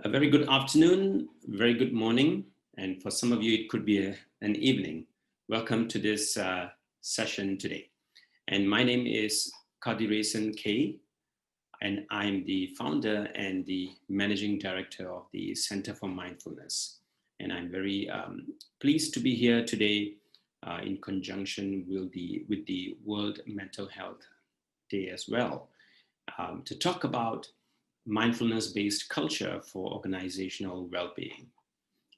A very good afternoon, very good morning, and for some of you, it could be an evening. Welcome to this session today. And my name is Kathirasan K, and I'm the founder and the managing director of the Center for Mindfulness. And I'm very pleased to be here today in conjunction with the World Mental Health Day as well, to talk about mindfulness-based culture for organizational well-being.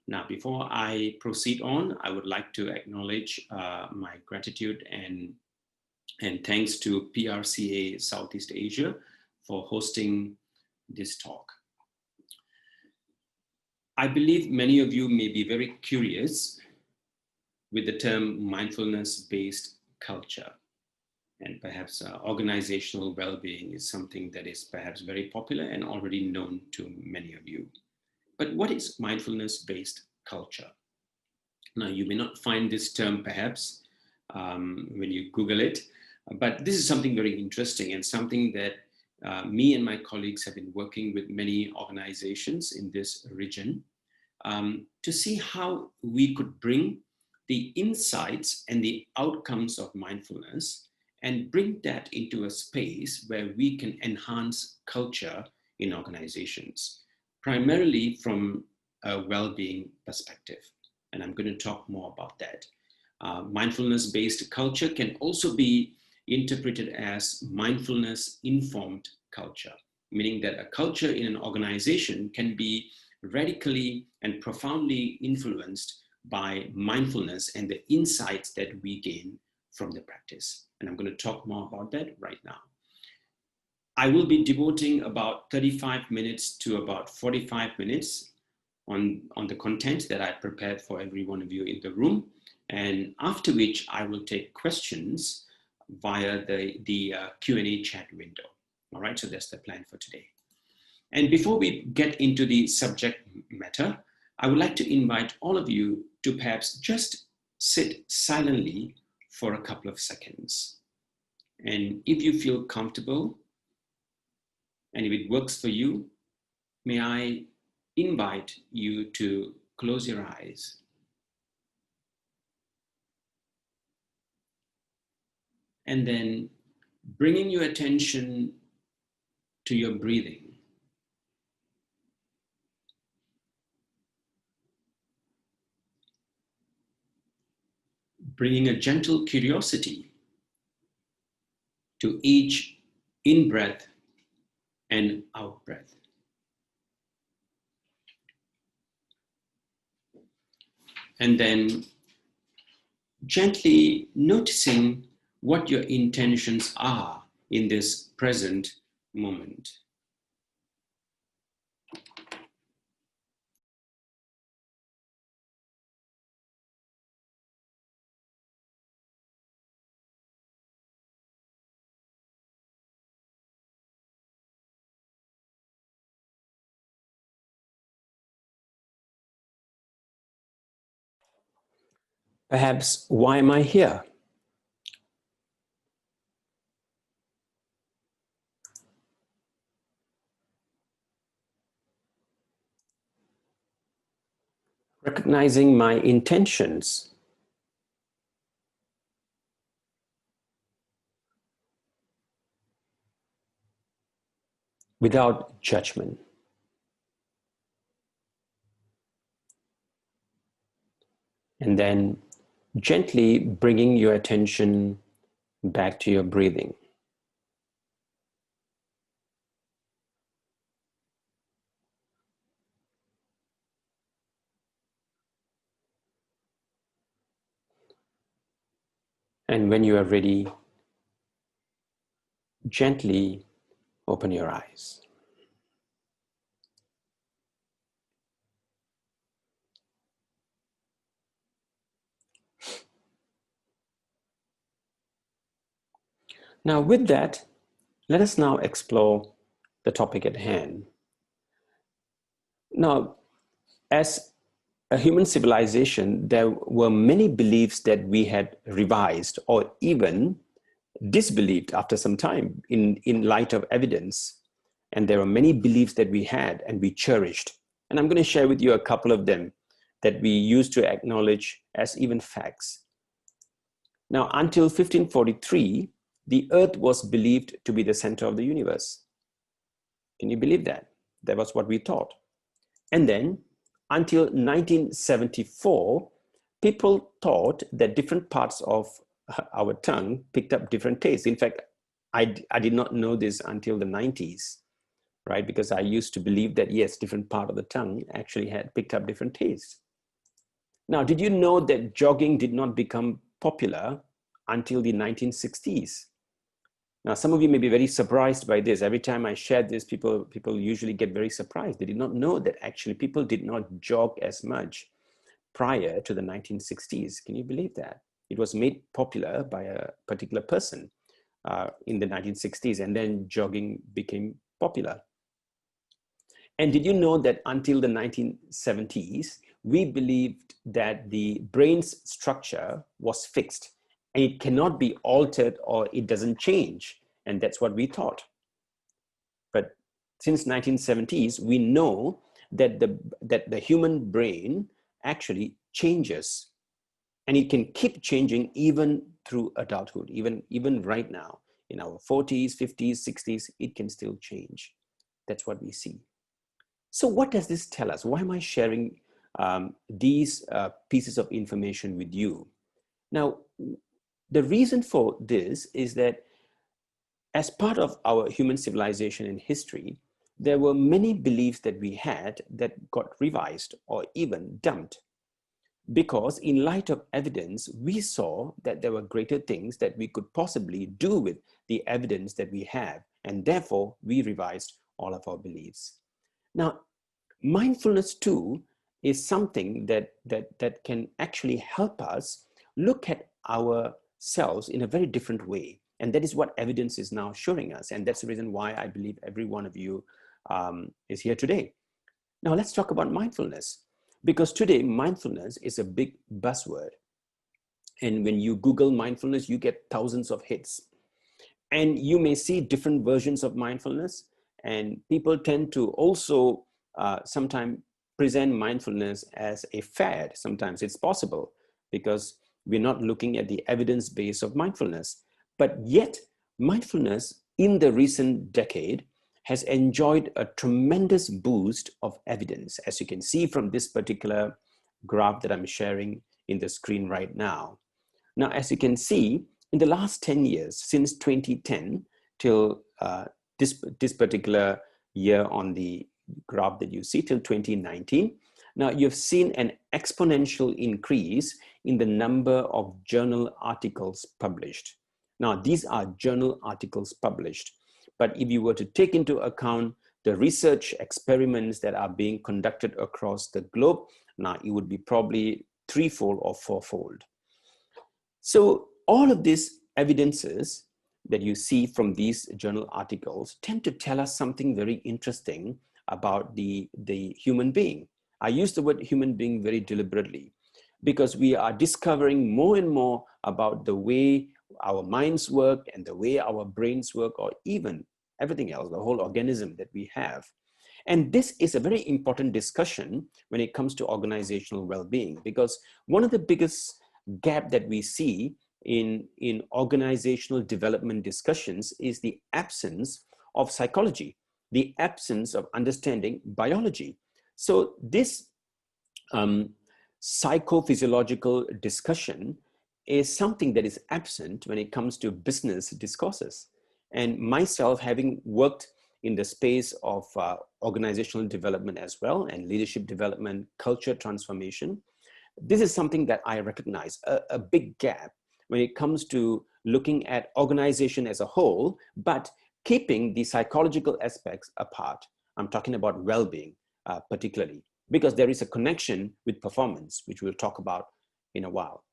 Now, before I proceed on, I would like to acknowledge my gratitude and thanks to PRCA Southeast Asia for hosting this talk. I believe many of you may be very curious with the term mindfulness-based culture. And perhaps organizational well-being is something that is perhaps very popular and already known to many of you. But what is mindfulness-based culture? Now, you may not find this term perhaps when you Google it, but this is something very interesting and something that me and my colleagues have been working with many organizations in this region to see how we could bring the insights and the outcomes of mindfulness and bring that into a space where we can enhance culture in organizations, primarily from a well-being perspective. And I'm going to talk more about that. Mindfulness-based culture can also be interpreted as mindfulness-informed culture, meaning that a culture in an organization can be radically and profoundly influenced by mindfulness and the insights that we gain from the practice. And I'm going to talk more about that right now. I will be devoting about 35 minutes to about 45 minutes on the content that I prepared for every one of you in the room. And after which I will take questions via the Q&A chat window. All right, so that's the plan for today. And before we get into the subject matter, I would like to invite all of you to perhaps just sit silently for a couple of seconds. And if you feel comfortable, and if it works for you, may I invite you to close your eyes. And then bringing your attention to your breathing. Bringing a gentle curiosity to each in-breath and out-breath. And then gently noticing what your intentions are in this present moment. Perhaps, why am I here? Recognizing my intentions. Without judgment. And then gently bringing your attention back to your breathing. And when you are ready, gently open your eyes. Now, with that, let us now explore the topic at hand. Now, as a human civilization, there were many beliefs that we had revised or even disbelieved after some time in light of evidence. And there are many beliefs that we had and we cherished And I'm going to share with you a couple of them that we used to acknowledge as even facts. Now, until 1543, the earth was believed to be the center of the universe. Can you believe that? That was what we thought. And then until 1974, people thought that different parts of our tongue picked up different tastes. In fact, I did not know this until the 90s, right? Because I used to believe that, yes, different part of the tongue actually had picked up different tastes. Now, did you know that jogging did not become popular until the 1960s? Now, some of you may be very surprised by this. Every time I share this, people usually get very surprised. They did not know that actually people did not jog as much prior to the 1960s. Can you believe that? It was made popular by a particular person in the 1960s, and then jogging became popular. And did you know that until the 1970s, we believed that the brain's structure was fixed and it cannot be altered or it doesn't change. And that's what we thought. But since 1970s, we know that the human brain actually changes, and it can keep changing even through adulthood, even right now in our 40s, 50s, 60s, it can still change. That's what we see. So what does this tell us? Why am I sharing these pieces of information with you? Now, the reason for this is that as part of our human civilization and history, there were many beliefs that we had that got revised or even dumped. Because in light of evidence, we saw that there were greater things that we could possibly do with the evidence that we have, and therefore we revised all of our beliefs. Now, mindfulness too is something that can actually help us look at ourselves in a very different way. And that is what evidence is now showing us. And that's the reason why I believe every one of you is here today. Now let's talk about mindfulness, because today mindfulness is a big buzzword. And when you Google mindfulness, you get thousands of hits. And you may see different versions of mindfulness. And people tend to also sometimes present mindfulness as a fad. Sometimes it's possible because we're not looking at the evidence base of mindfulness. But yet, mindfulness in the recent decade has enjoyed a tremendous boost of evidence, as you can see from this particular graph that I'm sharing in the screen right now. Now, as you can see, in the last 10 years, since 2010 till this particular year on the graph that you see till 2019, now you've seen an exponential increase in the number of journal articles published. Now, these are journal articles published, but if you were to take into account the research experiments that are being conducted across the globe, now it would be probably threefold or fourfold. So all of these evidences that you see from these journal articles tend to tell us something very interesting about the human being. I use the word human being very deliberately because we are discovering more and more about the way our minds work and the way our brains work, or even everything else, the whole organism that we have. And this is a very important discussion when it comes to organizational well-being, because one of the biggest gap that we see in organizational development discussions is the absence of psychology, the absence of understanding biology. So this psychophysiological discussion is something that is absent when it comes to business discourses. And myself, having worked in the space of organizational development as well, and leadership development, culture transformation, this is something that I recognize, a big gap when it comes to looking at organization as a whole, but keeping the psychological aspects apart. I'm talking about well-being particularly, because there is a connection with performance, which we'll talk about in a while.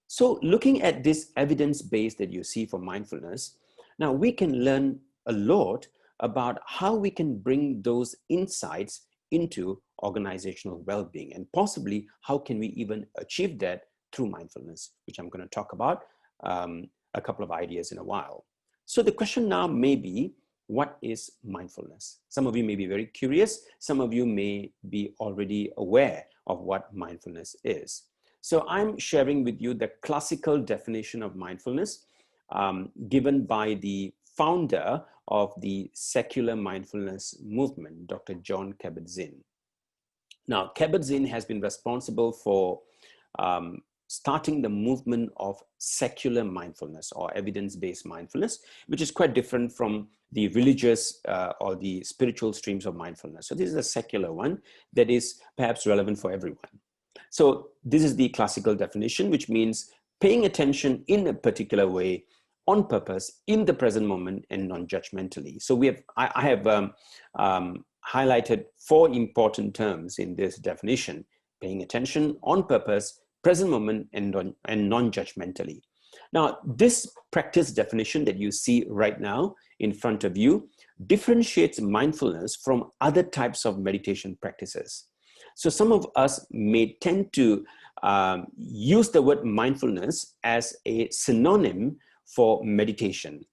So looking at this evidence base that you see for mindfulness, now we can learn a lot about how we can bring those insights into organizational well-being, and possibly how can we even achieve that through mindfulness, which I'm going to talk about a couple of ideas in a while. So the question now may be, What is mindfulness? Some of you may be very curious. Some of you may be already aware of what mindfulness is. So I'm sharing with you the classical definition of mindfulness given by the founder of the secular mindfulness movement, Dr. John Kabat-Zinn. Now, Kabat-Zinn has been responsible for starting the movement of secular mindfulness or evidence-based mindfulness, which is quite different from the religious or the spiritual streams of mindfulness. So this is a secular one that is perhaps relevant for everyone. So this is the classical definition, which means paying attention in a particular way, on purpose, in the present moment, and non-judgmentally. So I have highlighted 4 important terms in this definition: paying attention, on purpose, present moment, and non-judgmentally. Now, this practice definition that you see right now in front of you differentiates mindfulness from other types of meditation practices. So some of us may tend to use the word mindfulness as a synonym for meditation.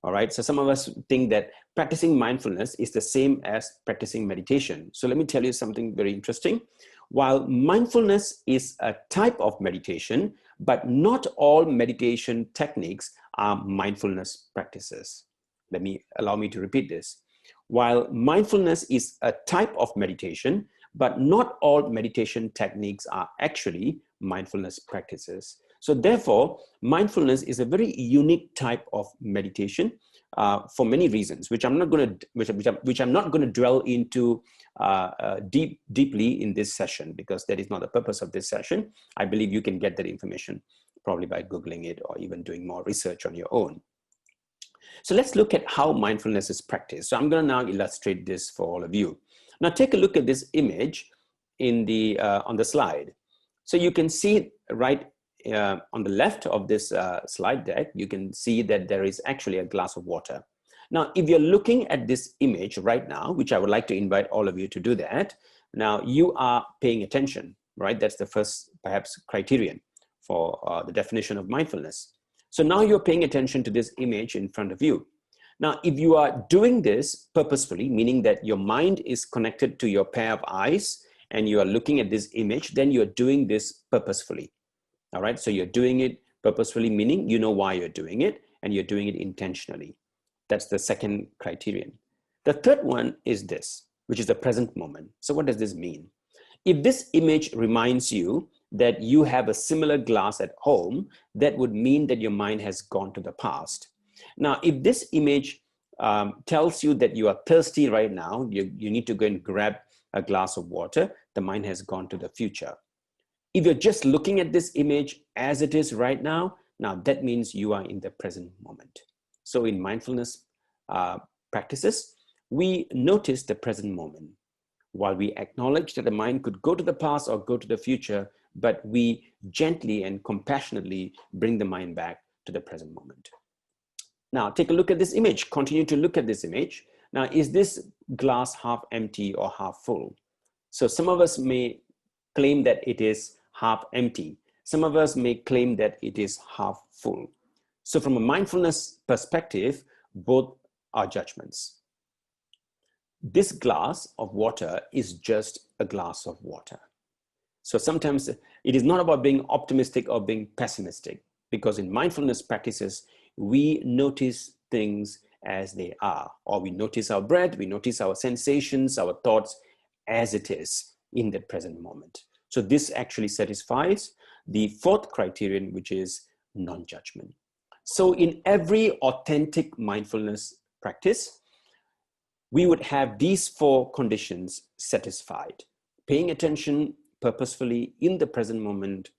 All right, so some of us think that practicing mindfulness is the same as practicing meditation. So let me tell you something very interesting. While mindfulness is a type of meditation, but not all meditation techniques are mindfulness practices. Allow me to repeat this. While mindfulness is a type of meditation, but not all meditation techniques are actually mindfulness practices. So therefore, mindfulness is a very unique type of meditation for many reasons, which I'm not going to dwell into deeply in this session, because that is not the purpose of this session. I believe you can get that information probably by Googling it or even doing more research on your own. So let's look at how mindfulness is practiced. So I'm going to now illustrate this for all of you. Now take a look at this image in on the slide. So you can see right on the left of this slide deck, you can see that there is actually a glass of water. Now, if you're looking at this image right now, which I would like to invite all of you to do that, now you are paying attention, right? That's the first, perhaps, criterion for the definition of mindfulness. So now you're paying attention to this image in front of you. Now, if you are doing this purposefully, meaning that your mind is connected to your pair of eyes and you are looking at this image, then you're doing this purposefully. All right, so you're doing it purposefully, meaning you know why you're doing it and you're doing it intentionally. That's the second criterion. The third one is this, which is the present moment. So what does this mean? If this image reminds you that you have a similar glass at home, that would mean that your mind has gone to the past. Now, if this image tells you that you are thirsty right now, you need to go and grab a glass of water, the mind has gone to the future. If you're just looking at this image as it is right now, that means you are in the present moment. So in mindfulness practices, we notice the present moment. While we acknowledge that the mind could go to the past or go to the future, but we gently and compassionately bring the mind back to the present moment. Now, take a look at this image. Continue to look at this image. Now, is this glass half empty or half full? So some of us may claim that it is half empty. Some of us may claim that it is half full. So from a mindfulness perspective, both are judgments. This glass of water is just a glass of water. So sometimes it is not about being optimistic or being pessimistic, because in mindfulness practices, we notice things as they are, or we notice our breath, we notice our sensations, our thoughts as it is in the present moment. So this actually satisfies the fourth criterion, which is non-judgment. So in every authentic mindfulness practice, we would have these 4 conditions satisfied: paying attention purposefully in the present moment,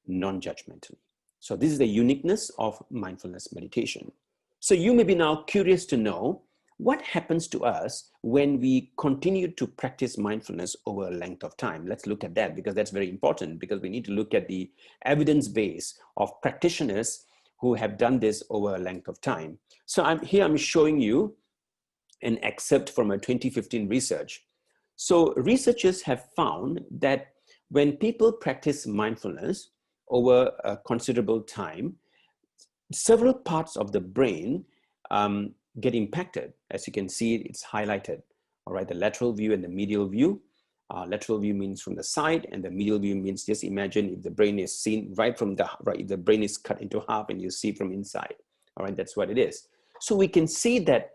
non-judgmentally. So this is the uniqueness of mindfulness meditation. So you may be now curious to know what happens to us when we continue to practice mindfulness over a length of time. Let's look at that, because that's very important, because we need to look at the evidence base of practitioners who have done this over a length of time. So I'm showing you an excerpt from a 2015 research. So researchers have found that when people practice mindfulness over a considerable time, several parts of the brain get impacted. As you can see, it's highlighted. All right, the lateral view and the medial view. Lateral view means from the side, and the medial view means, just imagine if the brain is seen right from the right, if the brain is cut into half and you see from inside. All right, that's what it is. So we can see that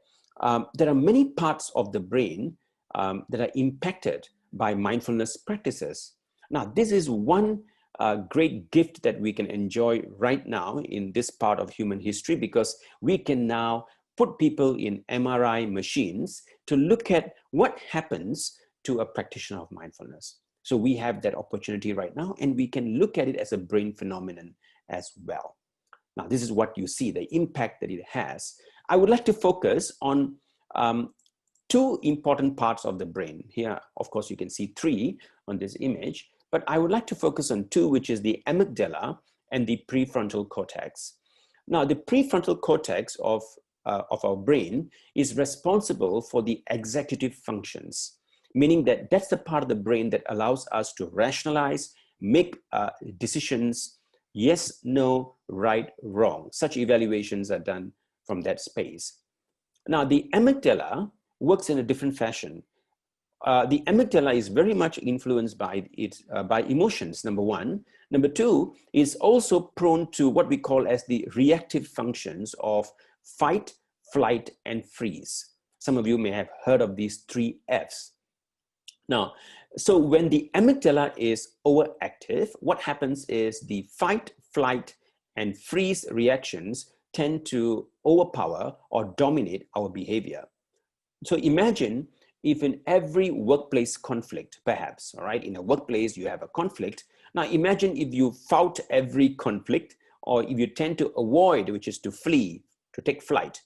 there are many parts of the brain that are impacted by mindfulness practices. Now, this is one great gift that we can enjoy right now in this part of human history, because we can now put people in MRI machines to look at what happens to a practitioner of mindfulness. So we have that opportunity right now, and we can look at it as a brain phenomenon as well. Now, this is what you see, the impact that it has. I would like to focus on two important parts of the brain. Here, of course, you can see three on this image, but I would like to focus on two, which is the amygdala and the prefrontal cortex. Now, the prefrontal cortex of our brain is responsible for the executive functions, meaning that that's the part of the brain that allows us to rationalize, make decisions, yes, no, right, wrong. Such evaluations are done from that space. Now, the amygdala works in a different fashion. The amygdala is very much influenced by emotions, number one. Number two, is also prone to what we call as the reactive functions of fight, flight, and freeze. Some of you may have heard of these three Fs. Now, so when the amygdala is overactive, what happens is the fight, flight, and freeze reactions tend to overpower or dominate our behavior. So imagine if in every workplace conflict, perhaps, all right, in a workplace you have a conflict. Now imagine if you fought every conflict, or if you tend to avoid, which is to flee, to take flight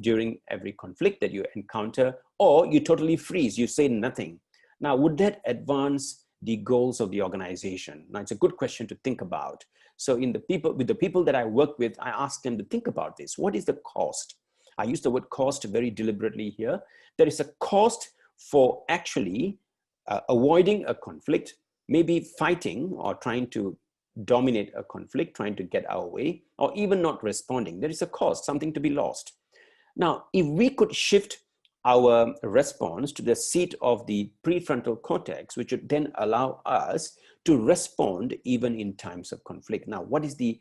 during every conflict that you encounter, or you totally freeze, you say nothing. Now, would that advance the goals of the organization? Now, it's a good question to think about. So with the people that I work with, I ask them to think about this. What is the cost? I use the word cost very deliberately here. There is a cost for actually avoiding a conflict, maybe fighting or trying to dominate a conflict, trying to get our way, or even not responding. There is a cost, something to be lost. Now, if we could shift our response to the seat of the prefrontal cortex, which would then allow us to respond even in times of conflict. Now, what is the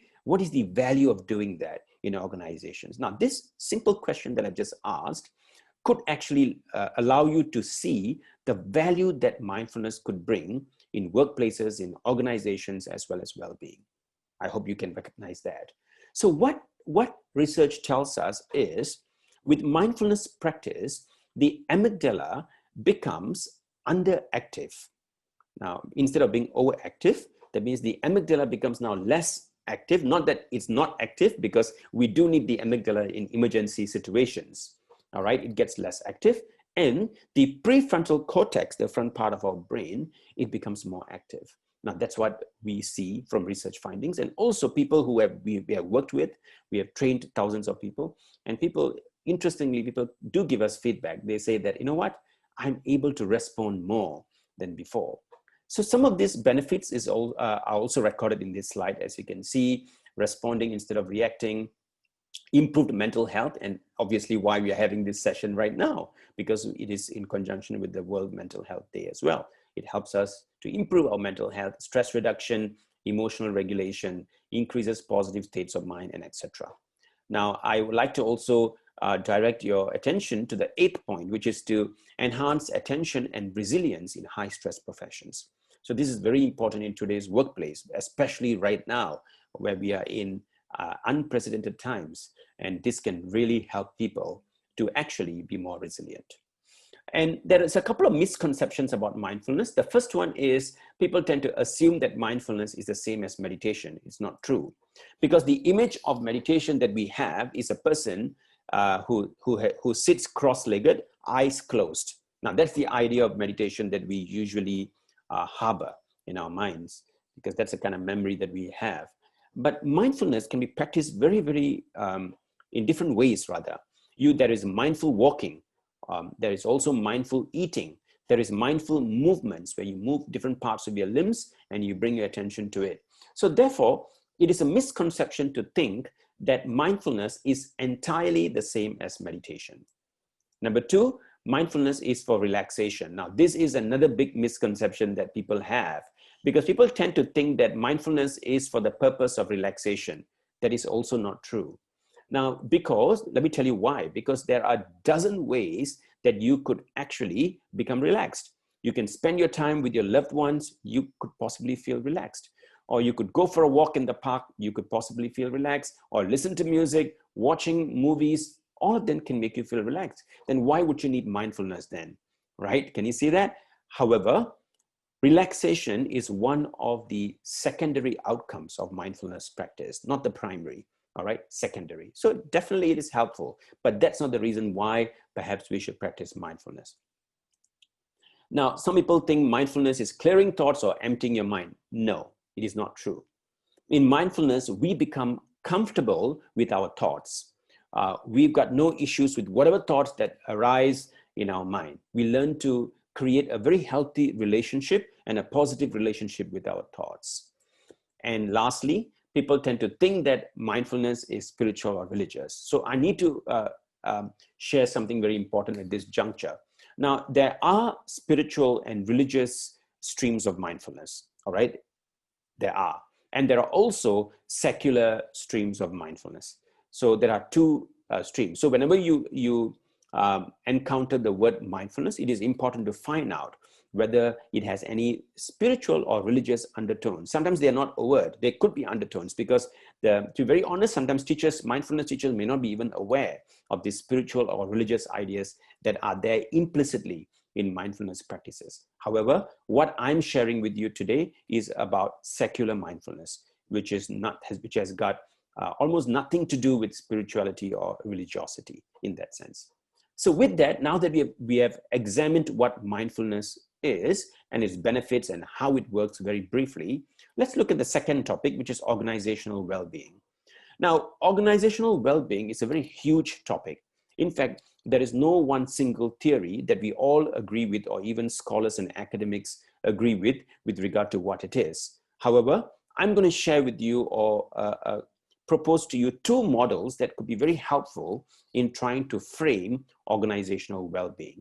value of doing that in organizations? Now, this simple question that I've just asked could actually allow you to see the value that mindfulness could bring in workplaces, in organizations, as well as well-being. I hope you can recognize that. So what research tells us is, with mindfulness practice, the amygdala becomes underactive. Now, instead of being overactive, that means the amygdala becomes now less active. Not that it's not active, because we do need the amygdala in emergency situations. All right, it gets less active. And the prefrontal cortex, the front part of our brain, it becomes more active. Now, that's what we see from research findings. And also people who we have worked with, we have trained thousands of people, and interestingly, people do give us feedback. They say that, you know what, I'm able to respond more than before. So some of these benefits are also recorded in this slide. As you can see, responding instead of reacting, improved mental health, and obviously why we are having this session right now, because it is in conjunction with the World Mental Health Day as well. It helps us to improve our mental health, stress reduction, emotional regulation, increases positive states of mind, and etc. Now, I would like to also direct your attention to the 8th point, which is to enhance attention and resilience in high stress professions. So this is very important in today's workplace, especially right now, where we are in unprecedented times, and this can really help people to actually be more resilient. And there is a couple of misconceptions about mindfulness. The first one is people tend to assume that mindfulness is the same as meditation. It's not true, because the image of meditation that we have is a person who sits cross-legged, eyes closed. Now, that's the idea of meditation that we usually harbor in our minds, because that's the kind of memory that we have. But mindfulness can be practiced very, very in different ways, rather. There is mindful walking. There is also mindful eating. There is mindful movements, where you move different parts of your limbs and you bring your attention to it. So therefore, it is a misconception to think that mindfulness is entirely the same as meditation. Number two, mindfulness is for relaxation. Now, this is another big misconception that people have, because people tend to think that mindfulness is for the purpose of relaxation. That is also not true. Now, because, let me tell you why, because there are a dozen ways that you could actually become relaxed. You can spend your time with your loved ones, you could possibly feel relaxed. Or you could go for a walk in the park, you could possibly feel relaxed, or listen to music, watching movies, all of them can make you feel relaxed. Then why would you need mindfulness then, right? Can you see that? However, relaxation is one of the secondary outcomes of mindfulness practice, not the primary, all right, secondary. So definitely it is helpful, but that's not the reason why perhaps we should practice mindfulness. Now, some people think mindfulness is clearing thoughts or emptying your mind. No, it is not true. In mindfulness, we become comfortable with our thoughts. We've got no issues with whatever thoughts that arise in our mind. We learn to create a very healthy relationship and a positive relationship with our thoughts. And lastly, people tend to think that mindfulness is spiritual or religious. So I need to share something very important at this juncture. Now, there are spiritual and religious streams of mindfulness, all right? There are. And there are also secular streams of mindfulness. So there are two streams. So whenever you encounter the word mindfulness, it is important to find out whether it has any spiritual or religious undertones. Sometimes they are not overt. There could be undertones because, to be very honest, sometimes mindfulness teachers may not be even aware of the spiritual or religious ideas that are there implicitly in mindfulness practices. However, what I'm sharing with you today is about secular mindfulness, which has got almost nothing to do with spirituality or religiosity in that sense. So with that, now that we have examined what mindfulness is and its benefits and how it works very briefly, let's look at the second topic, which is organizational well-being. Now, organizational well-being is a very huge topic. In fact, there is no one single theory that we all agree with, or even scholars and academics agree with regard to what it is. However, I'm going to share with you or propose to you two models that could be very helpful in trying to frame organizational well-being.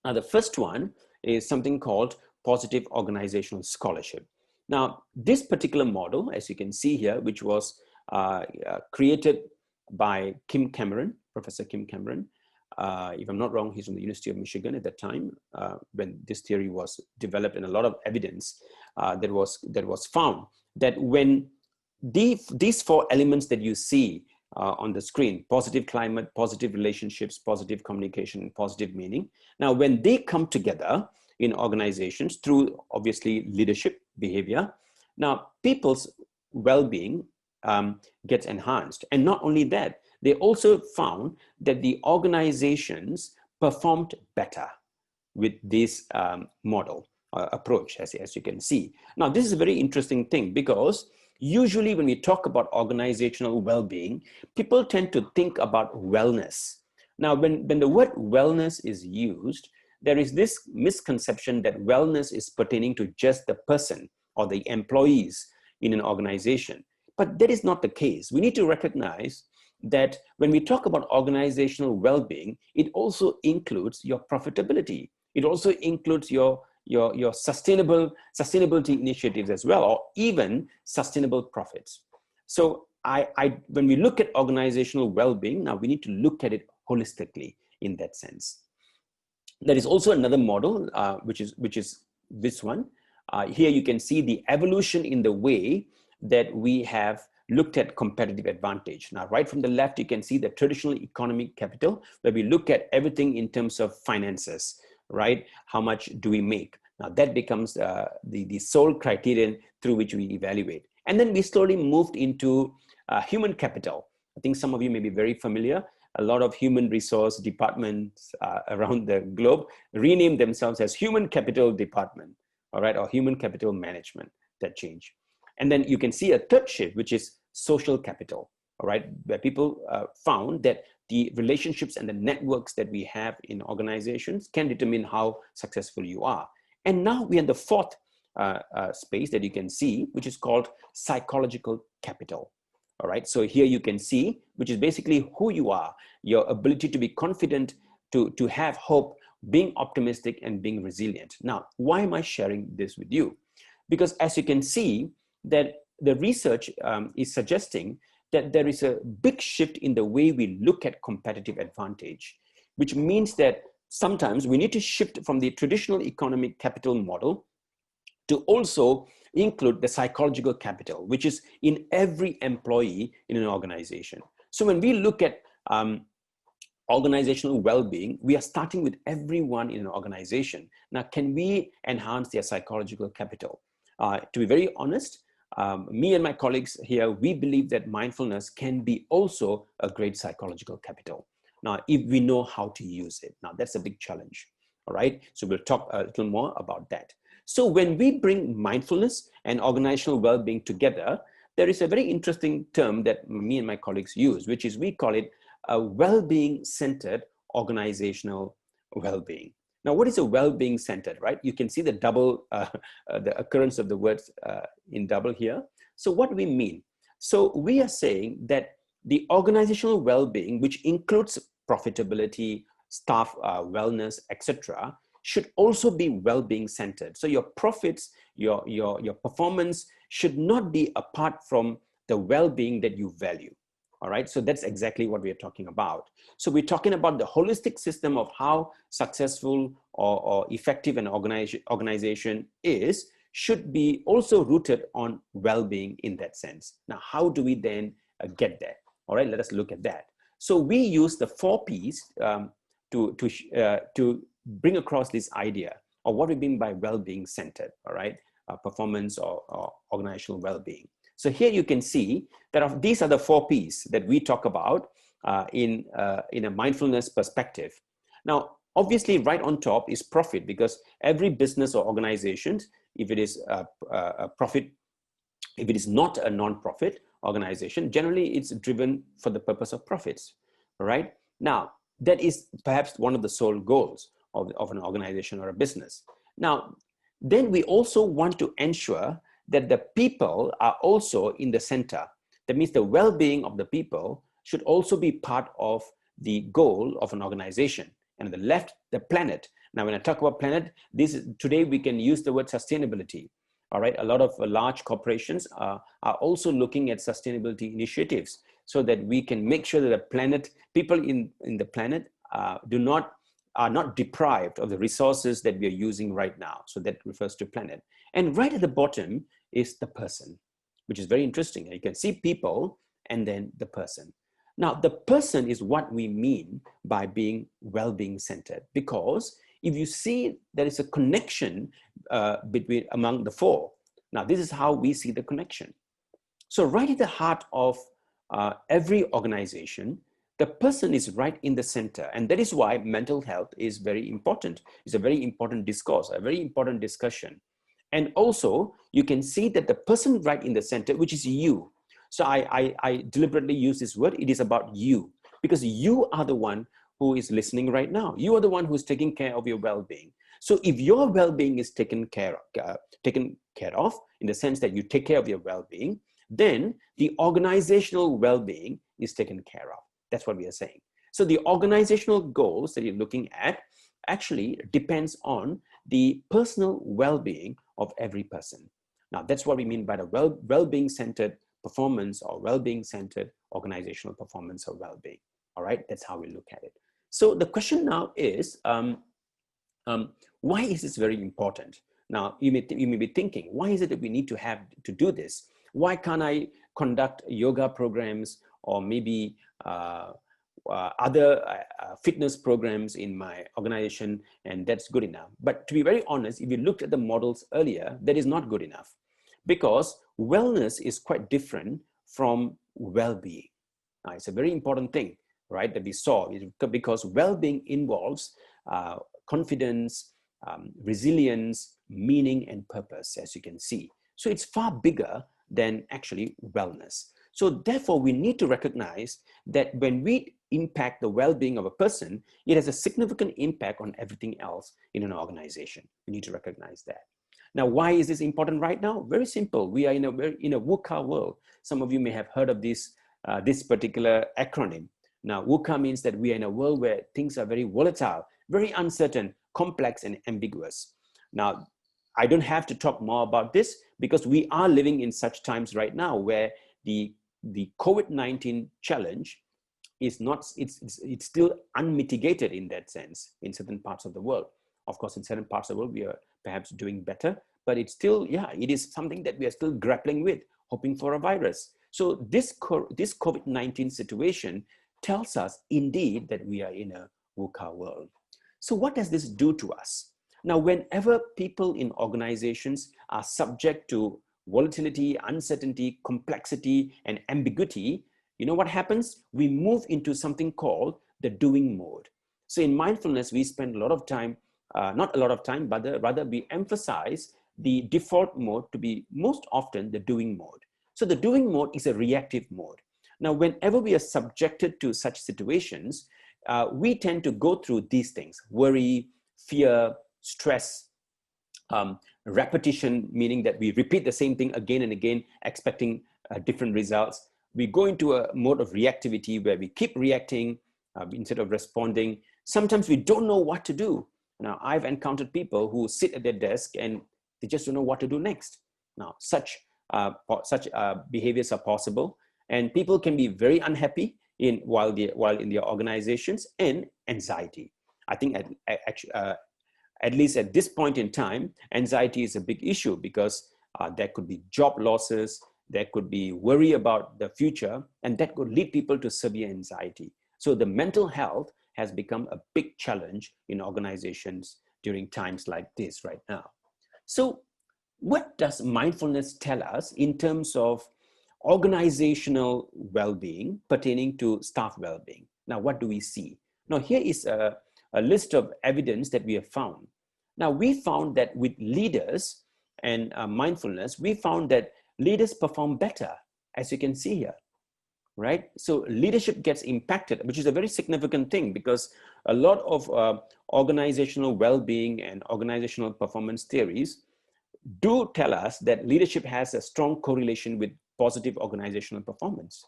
Now, the first one is something called positive organizational scholarship. Now, this particular model, as you can see here, which was created by Kim Cameron, Professor Kim Cameron. If I'm not wrong, he's from the University of Michigan at that time when this theory was developed, and a lot of evidence that was found that when these four elements that you see on the screen, positive climate, positive relationships, positive communication, and positive meaning. Now, when they come together in organizations through obviously leadership behavior, now people's well-being gets enhanced. And not only that, they also found that the organizations performed better with this model approach, as you can see. Now, this is a very interesting thing because usually when we talk about organizational well-being, people tend to think about wellness. Now, when the word wellness is used, there is this misconception that wellness is pertaining to just the person or the employees in an organization. But that is not the case. We need to recognize that when we talk about organizational well-being, it also includes your profitability. It also includes your sustainability initiatives as well, or even sustainable profits. So when we look at organizational well-being, now we need to look at it holistically in that sense. There is also another model, which is this one. Here you can see the evolution in the way that we have looked at competitive advantage. Now, right from the left, you can see the traditional economic capital, where we look at everything in terms of finances, right? How much do we make? Now, that becomes the sole criterion through which we evaluate. And then we slowly moved into human capital. I think some of you may be very familiar. A lot of human resource departments around the globe rename themselves as human capital department, all right, or human capital management, that change. And then you can see a third shift, which is social capital, all right, where people found that the relationships and the networks that we have in organizations can determine how successful you are. And now we're in the fourth space that you can see, which is called psychological capital. All right, so here you can see, which is basically who you are, your ability to be confident, to have hope, being optimistic, and being resilient. Now, why am I sharing this with you? Because as you can see, that the research is suggesting that there is a big shift in the way we look at competitive advantage, which means that sometimes we need to shift from the traditional economic capital model to also include the psychological capital, which is in every employee in an organization. So when we look at organizational well-being, we are starting with everyone in an organization. Now, can we enhance their psychological capital? To be very honest, me and my colleagues here, we believe that mindfulness can be also a great psychological capital. Now, if we know how to use it. Now, that's a big challenge, all right? So we'll talk a little more about that. So when we bring mindfulness and organizational well-being together, there is a very interesting term that me and my colleagues use, which is, we call it a well-being-centered organizational well-being. Now, what is a well-being-centered, right? You can see the double, the occurrence of the words in double here. So what do we mean? So we are saying that the organizational well-being, which includes profitability, staff wellness, etc., should also be well-being centered. So your profits, your performance should not be apart from the well-being that you value. All right, so that's exactly what we are talking about. So we're talking about the holistic system of how successful or effective an organization is, should be also rooted on well-being in that sense. Now, how do we then get there? All right, let us look at that. So we use the 4 Ps to bring across this idea of what we mean by well-being centered, all right, performance or organizational well-being. So here you can see that these are the 4 Ps that we talk about in a mindfulness perspective. Now, obviously, right on top is profit, because every business or organization, if it is a profit, if it is not a non-profit organization, generally it's driven for the purpose of profits, all right? Now, that is perhaps one of the sole goals of an organization or a business. Now, then we also want to ensure that the people are also in the center. That means the well-being of the people should also be part of the goal of an organization. And on the left, the planet. Now, when I talk about planet, today we can use the word sustainability. All right, a lot of large corporations are also looking at sustainability initiatives so that we can make sure that the planet, people in the planet are not deprived of the resources that we are using right now. So that refers to planet. And right at the bottom is the person, which is very interesting. You can see people and then the person. Now, the person is what we mean by being well-being centered, because if you see there is a connection among the 4. Now, this is how we see the connection. So right at the heart of every organization, the person is right in the center. And that is why mental health is very important. It's a very important discourse, a very important discussion. And also, you can see that the person right in the center, which is you. So I deliberately use this word. It is about you, because you are the one who is listening right now. You are the one who's taking care of your well-being. So if your well-being is taken care of, in the sense that you take care of your well-being, then the organizational well-being is taken care of. That's what we are saying. So the organizational goals that you're looking at actually depends on the personal well-being of every person. Now, that's what we mean by the well-being centered performance or well-being centered organizational performance or well-being. All right, that's how we look at it. So the question now is, why is this very important? Now, you may be thinking, why is it that we need to do this? Why can't I conduct yoga programs or maybe other fitness programs in my organization, and that's good enough? But to be very honest, if you looked at the models earlier, that is not good enough, because wellness is quite different from well-being. Now, it's a very important thing, right, that we saw, because well-being involves confidence, resilience, meaning, and purpose, as you can see. So it's far bigger than actually wellness. So therefore, we need to recognize that when we impact the well-being of a person, it has a significant impact on everything else in an organization. We need to recognize that. Now, why is this important right now? Very simple. We are in a VUCA world. Some of you may have heard of this particular acronym. Now, VUCA means that we are in a world where things are very volatile, very uncertain, complex, and ambiguous. Now, I don't have to talk more about this because we are living in such times right now where the COVID-19 challenge is not, it's still unmitigated in that sense in certain parts of the world. Of course, in certain parts of the world, we are perhaps doing better, but it's still, it is something that we are still grappling with, hoping for a virus. So this COVID-19 situation tells us indeed that we are in a VUCA world. So what does this do to us? Now, whenever people in organizations are subject to volatility, uncertainty, complexity, and ambiguity, you know what happens? We move into something called the doing mode. So in mindfulness, we spend a lot of time, not a lot of time, but rather we emphasize the default mode to be most often the doing mode. So the doing mode is a reactive mode. Now, whenever we are subjected to such situations, we tend to go through these things: worry, fear, stress, repetition, meaning that we repeat the same thing again and again, expecting different results. We go into a mode of reactivity where we keep reacting instead of responding. Sometimes we don't know what to do. Now, I've encountered people who sit at their desk and they just don't know what to do next. Now, such behaviors are possible, and people can be very unhappy while in their organizations, and anxiety. I think at least at this point in time, anxiety is a big issue because there could be job losses, there could be worry about the future, and that could lead people to severe anxiety. So the mental health has become a big challenge in organizations during times like this right now. So what does mindfulness tell us in terms of organizational well-being pertaining to staff well-being? Now, what do we see? Now, here is a list of evidence that we have found. Now, we found that with leaders and mindfulness, we found that leaders perform better, as you can see here, right? So leadership gets impacted, which is a very significant thing because a lot of organizational well-being and organizational performance theories do tell us that leadership has a strong correlation with positive organizational performance,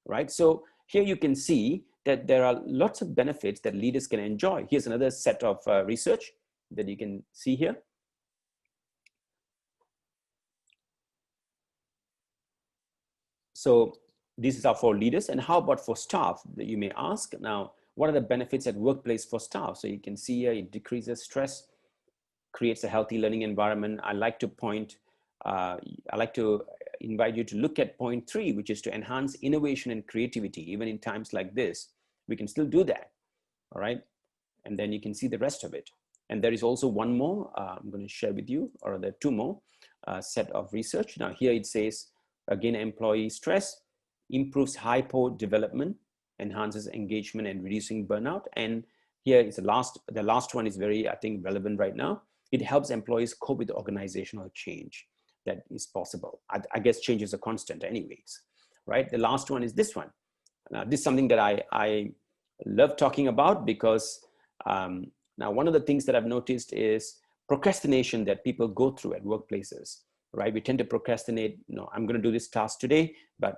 right? So here you can see that there are lots of benefits that leaders can enjoy. Here's another set of research that you can see here. So these are for leaders, and how about for staff, that you may ask. Now, what are the benefits at workplace for staff? So you can see here, it decreases stress, creates a healthy learning environment. I like to invite you to look at point 3, which is to enhance innovation and creativity. Even in times like this, we can still do that, all right? And then you can see the rest of it. And there is also one more I'm going to share with you, or there are 2 more set of research. Now here it says, again, employee stress improves hypo development, enhances engagement and reducing burnout. And here is the last one is very, I think, relevant right now. It helps employees cope with organizational change that is possible. I guess change is a constant anyways, right? The last one is this one. Now, this is something that I love talking about because now one of the things that I've noticed is procrastination that people go through at workplaces, right? We tend to procrastinate, I'm going to do this task today, but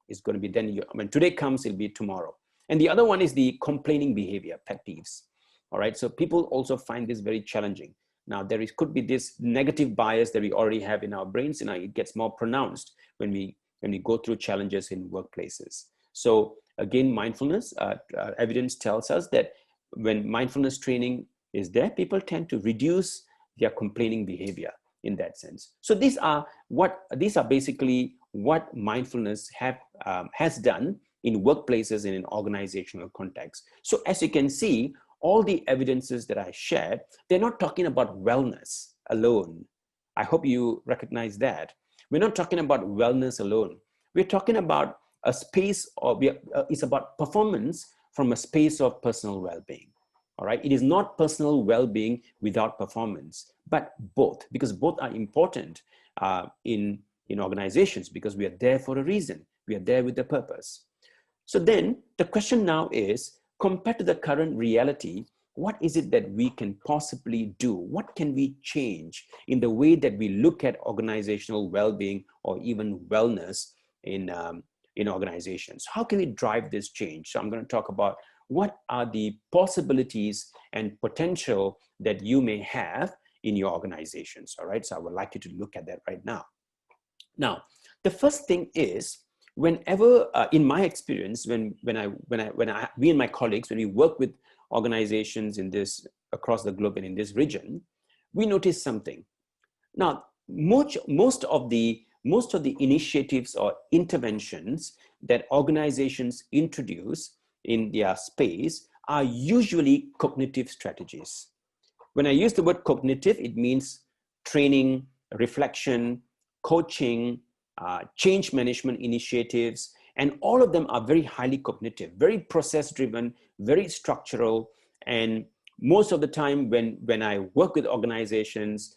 it's going to be then, when today comes, it'll be tomorrow. And the other one is the complaining behavior, pet peeves, all right? So people also find this very challenging. Now, could be this negative bias that we already have in our brains, it gets more pronounced when we go through challenges in workplaces. So again, mindfulness evidence tells us that when mindfulness training is there, people tend to reduce their complaining behavior in that sense. So these are basically what mindfulness has done in workplaces and in organizational context. So as you can see, all the evidences that I shared, they're not talking about wellness alone. I hope you recognize that. We're not talking about wellness alone. We're talking about a space it's about performance from a space of personal well-being. All right. It is not personal well-being without performance, but both, because both are important in organizations, because we are there for a reason. We are there with a purpose. So then the question now is, compared to the current reality, what is it that we can possibly do? What can we change in the way that we look at organizational well-being or even wellness in organizations? How can we drive this change? So I'm going to talk about what are the possibilities and potential that you may have in your organizations. All right, so I would like you to look at that right now. Now, the first thing is, whenever in my experience, we and my colleagues, when we work with organizations in this across the globe and in this region, we notice something. Now, most of the initiatives or interventions that organizations introduce in their space are usually cognitive strategies. When I use the word cognitive, it means training, reflection, coaching, change management initiatives, and all of them are very highly cognitive, very process driven, very structural. And most of the time when I work with organizations,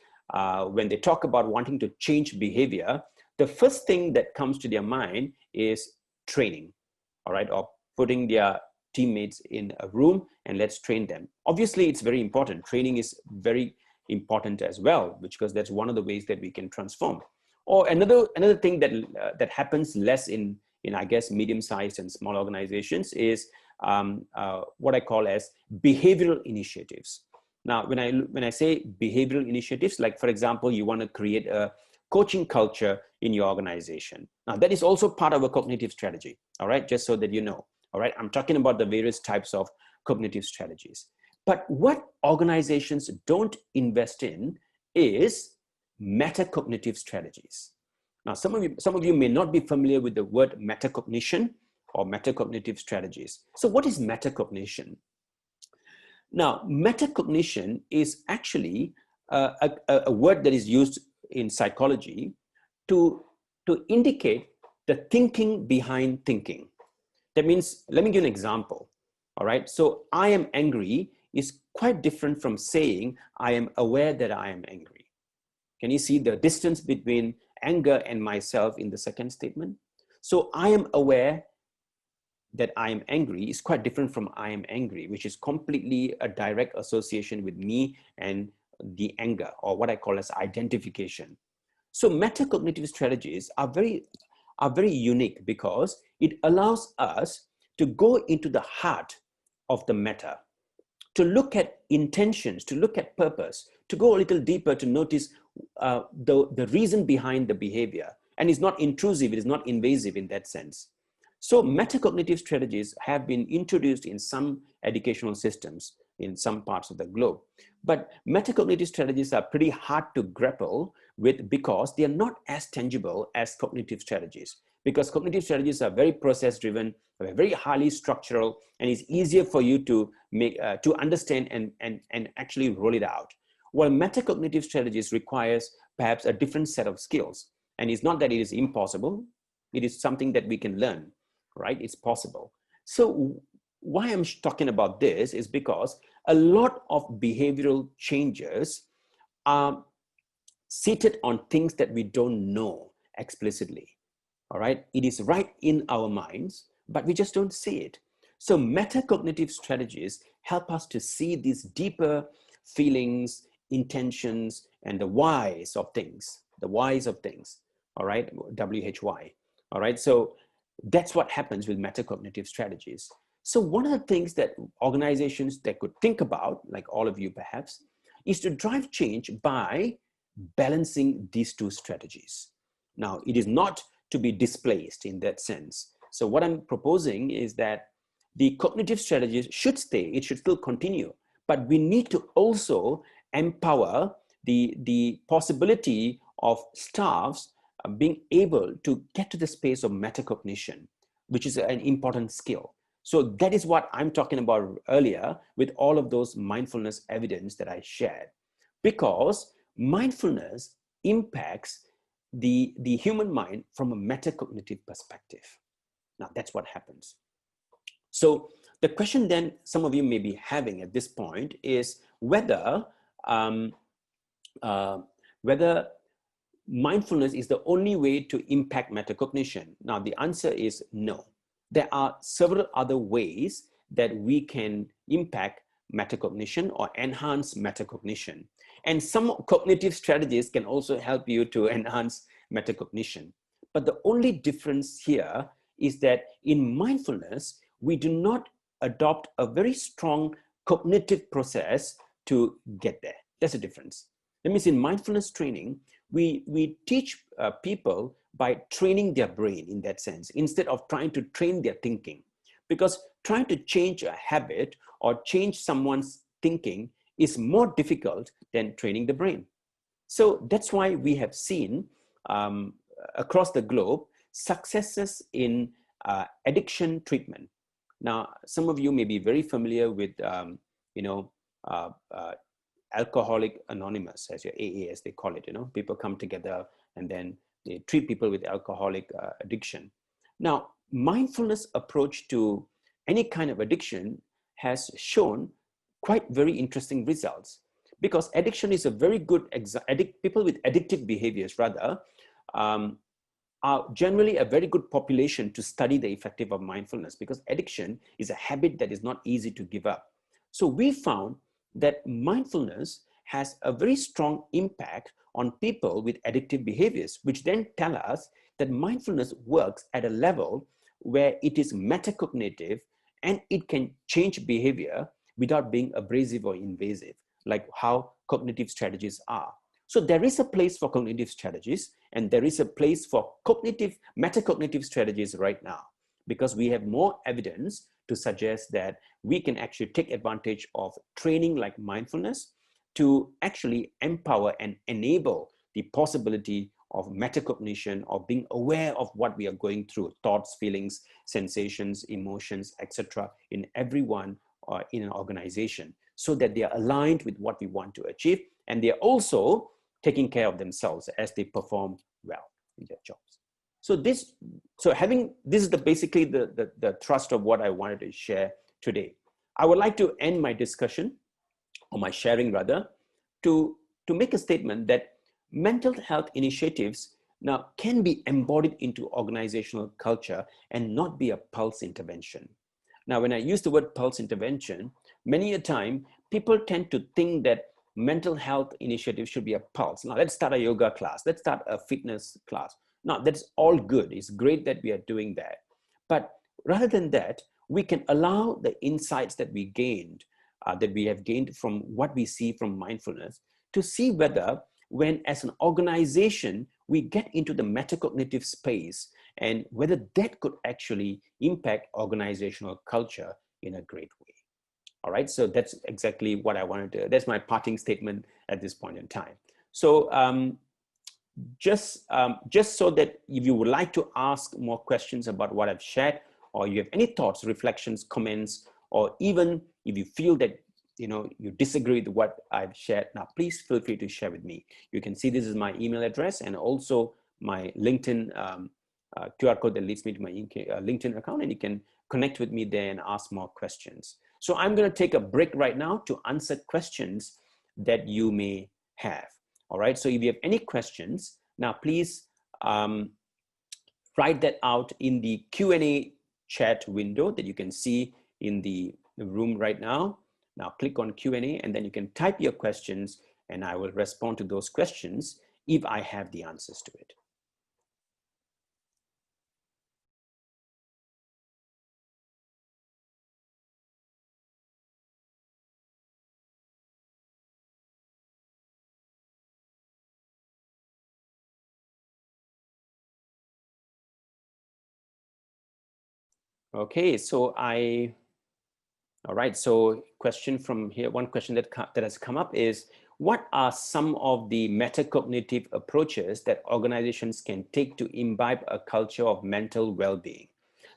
when they talk about wanting to change behavior, the first thing that comes to their mind is training, all right, or putting their teammates in a room and let's train them. Obviously, it's very important. Training is very important as well, because that's one of the ways that we can transform. Or another thing that happens less in I guess medium-sized and small organizations is what I call as behavioral initiatives. Now, when I say behavioral initiatives, like for example, you want to create a coaching culture in your organization. Now, that is also part of a cognitive strategy. All right, just so that you know. All right, I'm talking about the various types of cognitive strategies. But what organizations don't invest in is metacognitive strategies. Now, some of you may not be familiar with the word metacognition or metacognitive strategies. So what is metacognition? Now, metacognition is actually a word that is used in psychology to indicate the thinking behind thinking. That means, let me give an example. All right, so I am angry is quite different from saying I am aware that I am angry. Can you see the distance between anger and myself in the second statement? So I am aware that I am angry is quite different from I am angry, which is completely a direct association with me and the anger, or what I call as identification. So metacognitive strategies are very unique because it allows us to go into the heart of the meta, to look at intentions, to look at purpose, to go a little deeper to notice the reason behind the behavior. And it's not intrusive, it is not invasive in that sense. So metacognitive strategies have been introduced in some educational systems in some parts of the globe. But metacognitive strategies are pretty hard to grapple with because they are not as tangible as cognitive strategies. Because cognitive strategies are very process-driven, very highly structural, and it's easier for you to make to understand and actually roll it out. While metacognitive strategies requires perhaps a different set of skills. And it's not that it is impossible, it is something that we can learn, right? It's possible. So why I'm talking about this is because a lot of behavioral changes are seated on things that we don't know explicitly, all right? It is right in our minds, but we just don't see it. So metacognitive strategies help us to see these deeper feelings, intentions, and the whys of things, all right? WHY, all right? So that's what happens with metacognitive strategies. So one of the things that organizations that could think about, like all of you perhaps, is to drive change by balancing these two strategies. Now, it is not to be displaced in that sense. So what I'm proposing is that the cognitive strategies should stay, it should still continue, but we need to also empower the possibility of staffs being able to get to the space of metacognition, which is an important skill. So that is what I'm talking about earlier with all of those mindfulness evidence that I shared, because mindfulness impacts the human mind from a metacognitive perspective. Now that's what happens. So the question then some of you may be having at this point is whether mindfulness is the only way to impact metacognition. Now the answer is no. There are several other ways that we can impact metacognition or enhance metacognition. And some cognitive strategies can also help you to enhance metacognition. But the only difference here is that in mindfulness, we do not adopt a very strong cognitive process to get there. That's the difference. That means in mindfulness training, we teach people by training their brain in that sense, instead of trying to train their thinking. Because trying to change a habit or change someone's thinking is more difficult than training the brain. So that's why we have seen across the globe successes in addiction treatment. Now, some of you may be very familiar with, Alcoholic Anonymous, as your AA, as they call it. People come together and then they treat people with alcoholic addiction. Now, mindfulness approach to any kind of addiction has shown quite very interesting results, because addiction is a very good people with addictive behaviors rather are generally a very good population to study the effect of mindfulness, because addiction is a habit that is not easy to give up. So we found that mindfulness has a very strong impact on people with addictive behaviors, which then tell us that mindfulness works at a level where it is metacognitive and it can change behavior without being abrasive or invasive, like how cognitive strategies are. So there is a place for cognitive strategies, and there is a place for metacognitive strategies right now, because we have more evidence to suggest that we can actually take advantage of training like mindfulness to actually empower and enable the possibility of metacognition, of being aware of what we are going through, thoughts, feelings, sensations, emotions, etc., in everyone or in an organization, so that they are aligned with what we want to achieve, and they are also taking care of themselves as they perform well in their jobs. So this is basically the thrust of what I wanted to share today. I would like to end my discussion, or my sharing rather, to make a statement that mental health initiatives now can be embodied into organizational culture and not be a pulse intervention. Now, when I use the word pulse intervention, many a time people tend to think that mental health initiatives should be a pulse. Now, let's start a yoga class. Let's start a fitness class. Now, that's all good. It's great that we are doing that. But rather than that, we can allow the insights that we have gained from what we see from mindfulness, to see whether, when as an organization, we get into the metacognitive space, and whether that could actually impact organizational culture in a great way. All right, so that's exactly what I wanted to, that's my parting statement at this point in time. So just so that if you would like to ask more questions about what I've shared, or you have any thoughts, reflections, comments, or even if you feel that you disagree with what I've shared, now please feel free to share with me. You can see this is my email address and also my LinkedIn QR code that leads me to my LinkedIn account, and you can connect with me there and ask more questions. So I'm going to take a break right now to answer questions that you may have. All right, so if you have any questions, now please write that out in the Q&A chat window that you can see in the room right now. Now click on Q&A, and then you can type your questions, and I will respond to those questions if I have the answers to it. Okay, so all right, so question from here, one question that has come up is, what are some of the metacognitive approaches that organizations can take to imbibe a culture of mental well-being?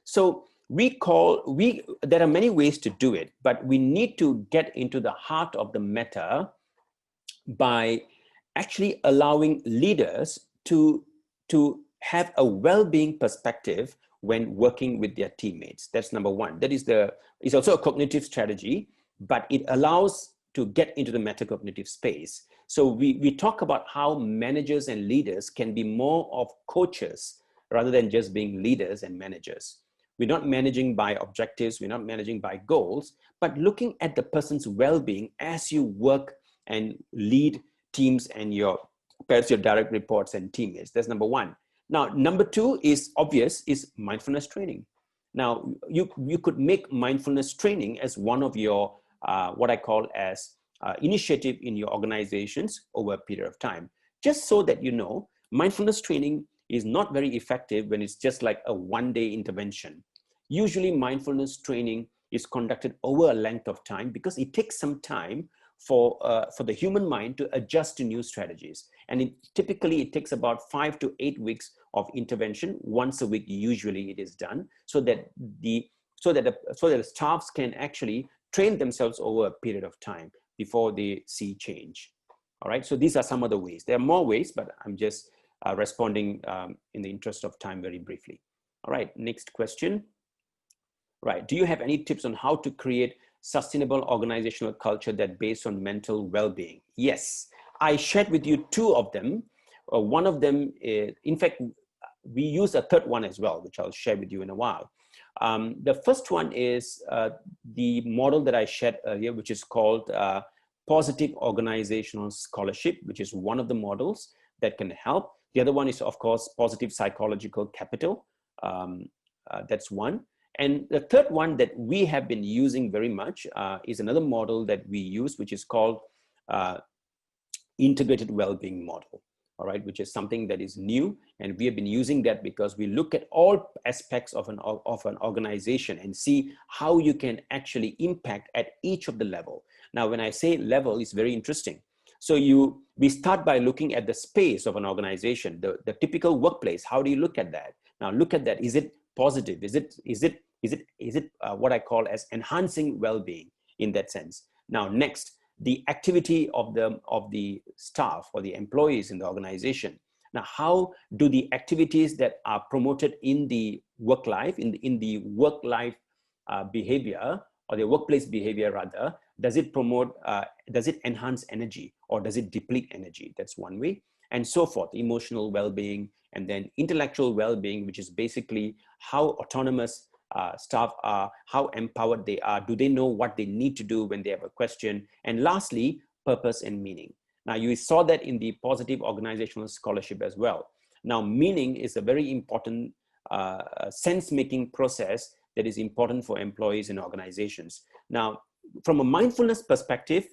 So there are many ways to do it, but we need to get into the heart of the meta by actually allowing leaders to have a well-being perspective when working with their teammates. That's number one. That is it's also a cognitive strategy, but it allows to get into the metacognitive space. So we talk about how managers and leaders can be more of coaches rather than just being leaders and managers. We're not managing by objectives. We're not managing by goals, but looking at the person's well-being as you work and lead teams and perhaps your direct reports and teammates. That's number one. Now, number two is obvious, is mindfulness training. Now, you could make mindfulness training as one of your, what I call as initiative in your organizations over a period of time. Just so that you know, mindfulness training is not very effective when it's just like a one-day intervention. Usually mindfulness training is conducted over a length of time because it takes some time for the human mind to adjust to new strategies. And typically it takes about 5 to 8 weeks of intervention. Once a week, usually it is done, so that the staffs can actually train themselves over a period of time before they see change. All right, so these are some of the ways. There are more ways, but I'm just responding in the interest of time very briefly. All right, next question. Right, do you have any tips on how to create sustainable organizational culture that based on mental well-being? Yes, I shared with you 2 of them. One of them is, in fact, we use a third one as well, which I'll share with you in a while. The first one is the model that I shared earlier, which is called positive organizational scholarship, which is one of the models that can help. The other one is, of course, positive psychological capital. That's one. And the third one that we have been using very much is another model that we use, which is called integrated well-being model. All right, which is something that is new, and we have been using that because we look at all aspects of an organization and see how you can actually impact at each of the level. Now, when I say level, it's very interesting. So we start by looking at the space of an organization, the typical workplace. How do you look at that? Now, look at that. Is it positive? Is it what I call as enhancing well-being in that sense? Now, next, the activity of the staff or the employees in the organization. Now, how do the activities that are promoted in the work life, in the work life behavior, or the workplace behavior rather, does it promote, does it enhance energy, or does it deplete energy? That's one way, and so forth. Emotional well-being, and then intellectual well-being, which is basically how autonomous staff are, how empowered they are, do they know what they need to do when they have a question, and lastly, purpose and meaning. Now, you saw that in the positive organizational scholarship as well. Now, meaning is a very important sense-making process that is important for employees and organizations. Now, from a mindfulness perspective,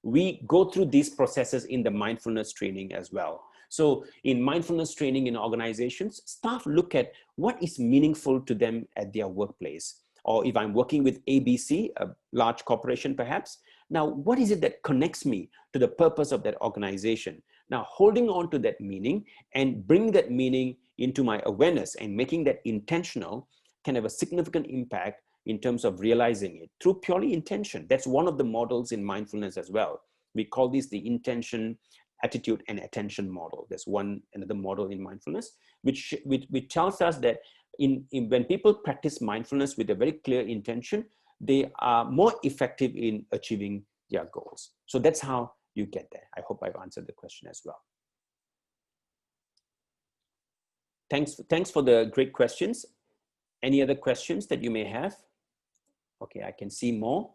we go through these processes in the mindfulness training as well. So in mindfulness training in organizations, staff look at what is meaningful to them at their workplace. Or if I'm working with ABC, a large corporation perhaps, now what is it that connects me to the purpose of that organization? Now, holding on to that meaning and bring that meaning into my awareness and making that intentional can have a significant impact in terms of realizing it through purely intention. That's one of the models in mindfulness as well. We call this the intention, attitude, and attention model. There's another model in mindfulness, which tells us that when people practice mindfulness with a very clear intention, they are more effective in achieving their goals. So that's how you get there. I hope I've answered the question as well. Thanks for the great questions. Any other questions that you may have? Okay, I can see more.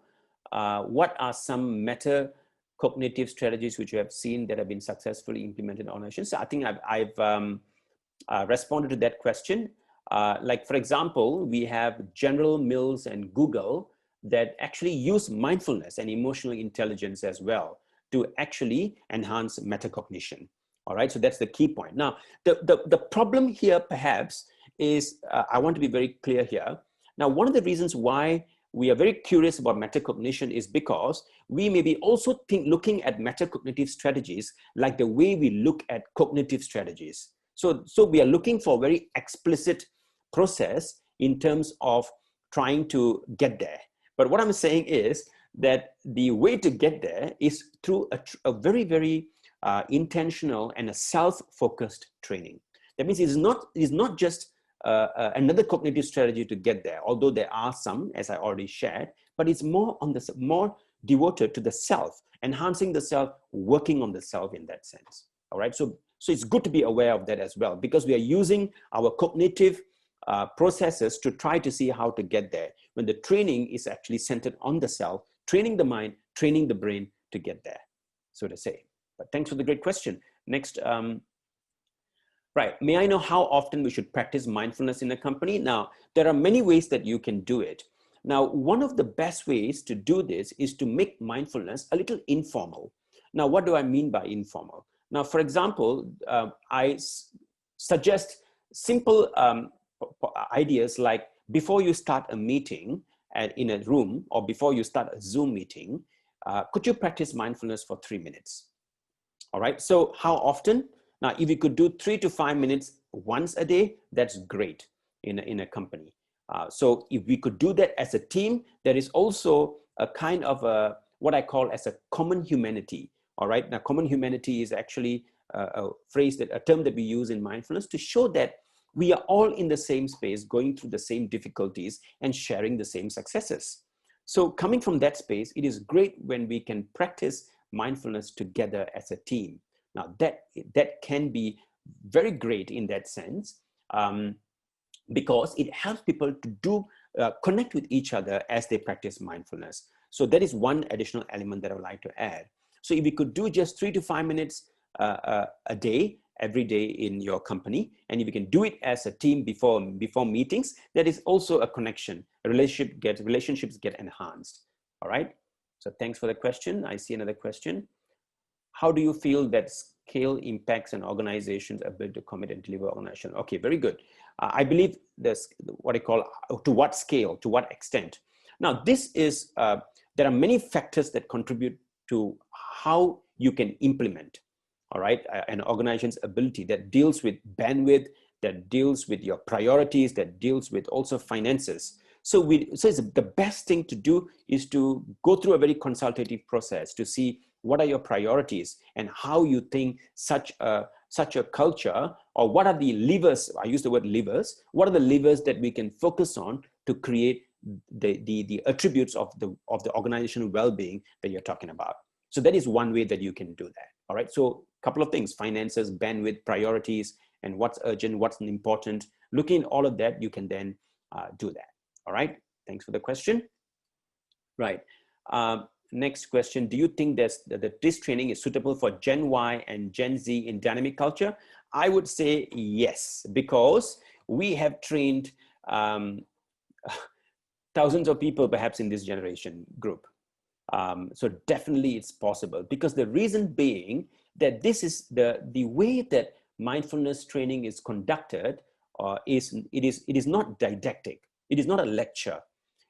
What are some meta-cognitive strategies which you have seen that have been successfully implemented in organizations? So I think I've responded to that question. Like, for example, we have General Mills and Google that actually use mindfulness and emotional intelligence as well to actually enhance metacognition. All right, so that's the key point. Now, the problem here perhaps is, I want to be very clear here. Now, one of the reasons why we are very curious about metacognition is because we may be also looking at metacognitive strategies like the way we look at cognitive strategies. So we are looking for a very explicit process in terms of trying to get there. But what I'm saying is that the way to get there is through a very, very intentional and a self-focused training. That means it's not just another cognitive strategy to get there, although there are some, as I already shared, but it's more devoted to the self, enhancing the self, working on the self in that sense. All right, so it's good to be aware of that as well, because we are using our cognitive processes to try to see how to get there, when the training is actually centered on the self, training the mind, training the brain to get there, so to say. But thanks for the great question. Next, right, may I know how often we should practice mindfulness in a company? Now, there are many ways that you can do it. Now, one of the best ways to do this is to make mindfulness a little informal. Now, what do I mean by informal? Now, for example, I suggest simple ideas like, before you start a meeting in a room, or before you start a Zoom meeting, could you practice mindfulness for 3 minutes? All right, so how often? Now, if you could do 3 to 5 minutes once a day, that's great in a company. So if we could do that as a team, there is also a kind of what I call as a common humanity. All right, now common humanity is actually a term that we use in mindfulness to show that we are all in the same space, going through the same difficulties and sharing the same successes. So coming from that space, it is great when we can practice mindfulness together as a team. Now that can be very great in that sense, because it helps people to connect with each other as they practice mindfulness. So that is one additional element that I would like to add. So if we could do just 3 to 5 minutes a day, every day in your company, and if you can do it as a team before meetings, that is also a connection. Relationships get enhanced. All right. So thanks for the question. I see another question. How do you feel that scale impacts an organization's ability to commit and deliver organization? Okay, very good. I believe this, what I call, to what scale, to what extent. Now, this is, there are many factors that contribute to how you can implement, all right, an organization's ability, that deals with bandwidth, that deals with your priorities, that deals with also finances. So it's the best thing to do is to go through a very consultative process to see what are your priorities and how you think such a culture, or what are the levers, I use the word levers, what are the levers that we can focus on to create the attributes of the organizational well-being that you're talking about. So that is one way that you can do that. All right, so a couple of things: finances, bandwidth, priorities, and what's urgent, what's important. Looking at all of that, you can then do that. All right, thanks for the question. Right, next question: do you think that this training is suitable for Gen Y and Gen Z in dynamic culture? I would say yes, because we have trained thousands of people perhaps in this generation group. So definitely it's possible, because the reason being that this is the way that mindfulness training is conducted. It is not didactic. It is not a lecture.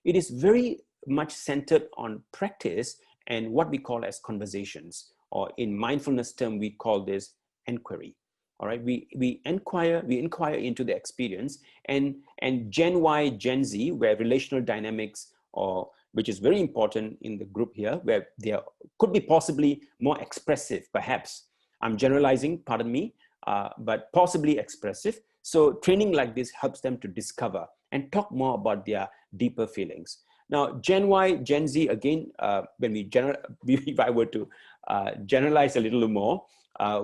It is very much centered on practice and what we call as conversations, or in mindfulness term, we call this inquiry. All right, we inquire into the experience, and Gen Y, Gen Z, where relational dynamics, or which is very important in the group here, where they could be possibly more expressive, perhaps. I'm generalizing, pardon me, but possibly expressive. So training like this helps them to discover and talk more about their deeper feelings. Now, Gen Y, Gen Z, again, if I were to generalize a little more,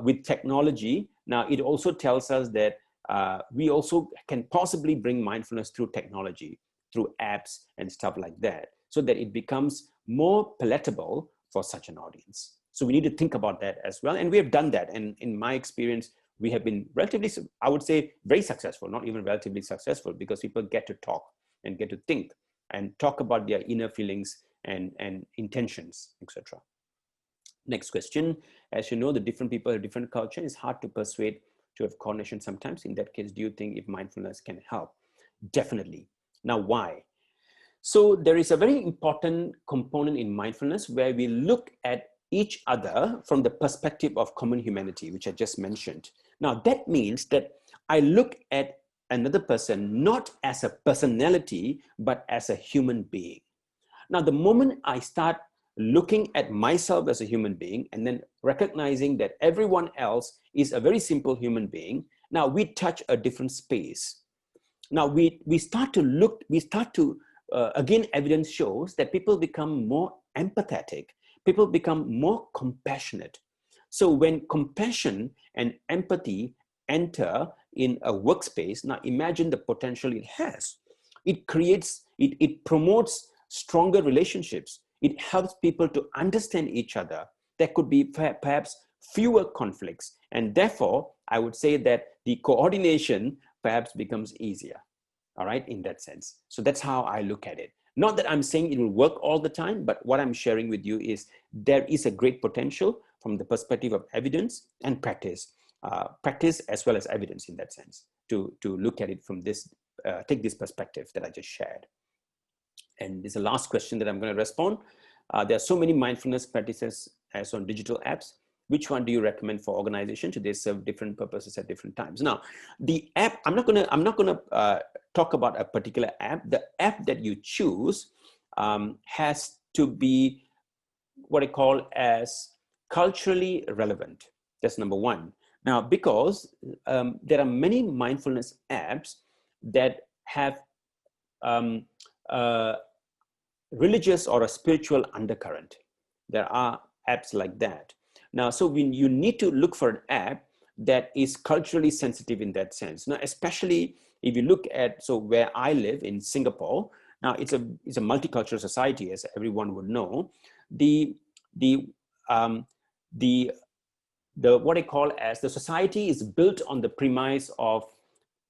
with technology, now it also tells us that we also can possibly bring mindfulness through technology, through apps and stuff like that, so that it becomes more palatable for such an audience. So we need to think about that as well. And we have done that. And in my experience, we have been relatively, I would say, very successful, not even relatively successful, because people get to talk and get to think and talk about their inner feelings and intentions, etc. Next question: as you know, the different people have different culture. It's hard to persuade to have coordination sometimes. In that case, do you think if mindfulness can help? Definitely. Now, why? So there is a very important component in mindfulness where we look at each other from the perspective of common humanity, which I just mentioned. Now, that means that I look at another person not as a personality, but as a human being. Now, the moment I start looking at myself as a human being and then recognizing that everyone else is a very simple human being, now we touch a different space. Now we start to again, evidence shows that people become more empathetic, people become more compassionate. So when compassion and empathy enter in a workspace, now imagine the potential it has. It creates, it promotes stronger relationships. It helps people to understand each other. There could be perhaps fewer conflicts. And therefore, I would say that the coordination perhaps becomes easier, all right, in that sense. So that's how I look at it. Not that I'm saying it will work all the time, but what I'm sharing with you is there is a great potential from the perspective of evidence and practice, practice as well as evidence in that sense, to look at it from this, take this perspective that I just shared. And this is the last question that I'm going to respond. There are so many mindfulness practices as on digital apps. Which one do you recommend for organization? They serve different purposes at different times. Now, the app, I'm not gonna talk about a particular app. The app that you choose has to be what I call as culturally relevant. That's number one. Now, because there are many mindfulness apps that have religious or a spiritual undercurrent. There are apps like that. Now, so when you need to look for an app that is culturally sensitive in that sense. Now, especially if you look at, so where I live in Singapore, now it's a multicultural society, as everyone would know. The what I call as the society is built on the premise of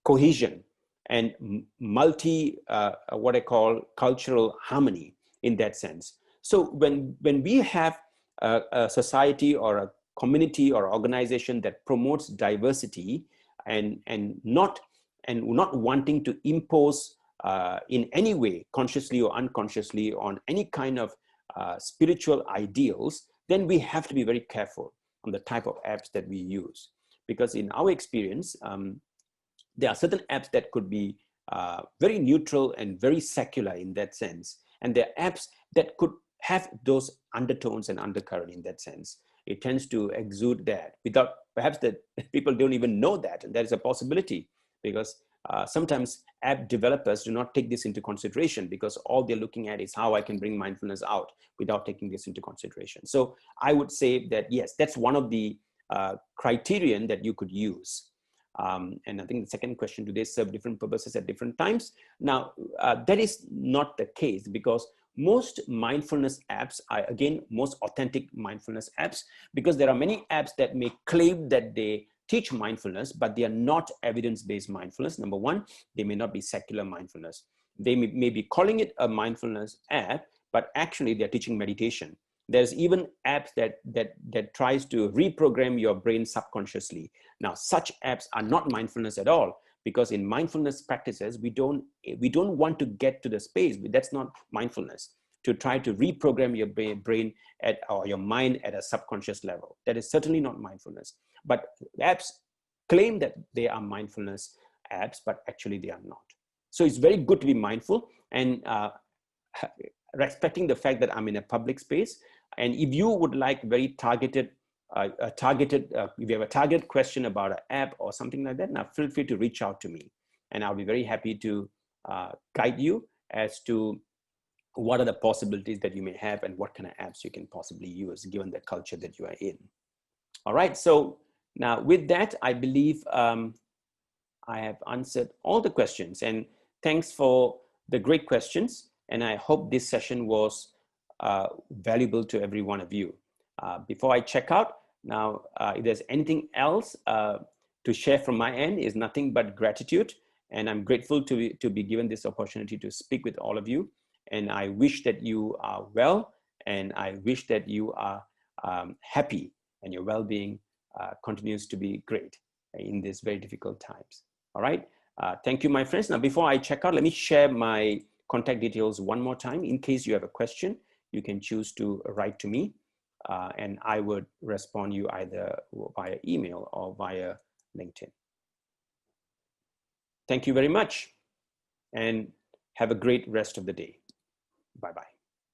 cohesion and what I call cultural harmony in that sense. So when we have a society or a community or organization that promotes diversity and not wanting to impose in any way, consciously or unconsciously, on any kind of spiritual ideals, then we have to be very careful on the type of apps that we use. Because in our experience, there are certain apps that could be very neutral and very secular in that sense. And there are apps that could have those undertones and undercurrent in that sense. It tends to exude that without, perhaps that people don't even know that. And that is a possibility, because sometimes app developers do not take this into consideration, because all they're looking at is how I can bring mindfulness out without taking this into consideration. So I would say that, yes, that's one of the criterion that you could use. And I think the second question, do they serve different purposes at different times? Now, that is not the case, because most mindfulness apps are, again, most authentic mindfulness apps, because there are many apps that may claim that they teach mindfulness, but they are not evidence-based mindfulness. Number one, they may not be secular mindfulness. They may be calling it a mindfulness app, but actually they're teaching meditation. There's even apps that tries to reprogram your brain subconsciously. Now, such apps are not mindfulness at all, because in mindfulness practices, we don't want to get to the space, but that's not mindfulness, to try to reprogram your brain or your mind at a subconscious level. That is certainly not mindfulness. But apps claim that they are mindfulness apps, but actually they are not. So it's very good to be mindful and respecting the fact that I'm in a public space. And if you would like very targeted, if you have a target question about an app or something like that, now feel free to reach out to me, and I'll be very happy to guide you as to what are the possibilities that you may have and what kind of apps you can possibly use given the culture that you are in. All right, so now with that, I believe I have answered all the questions, and thanks for the great questions. And I hope this session was valuable to every one of you. Before I check out, now, if there's anything else to share from my end, is nothing but gratitude. And I'm grateful to be given this opportunity to speak with all of you. And I wish that you are well, and I wish that you are happy and your well-being continues to be great in these very difficult times. All right. Thank you, my friends. Now, before I check out, let me share my contact details one more time. In case you have a question, you can choose to write to me, and I would respond you either via email or via LinkedIn. Thank you very much, and have a great rest of the day. Bye-bye.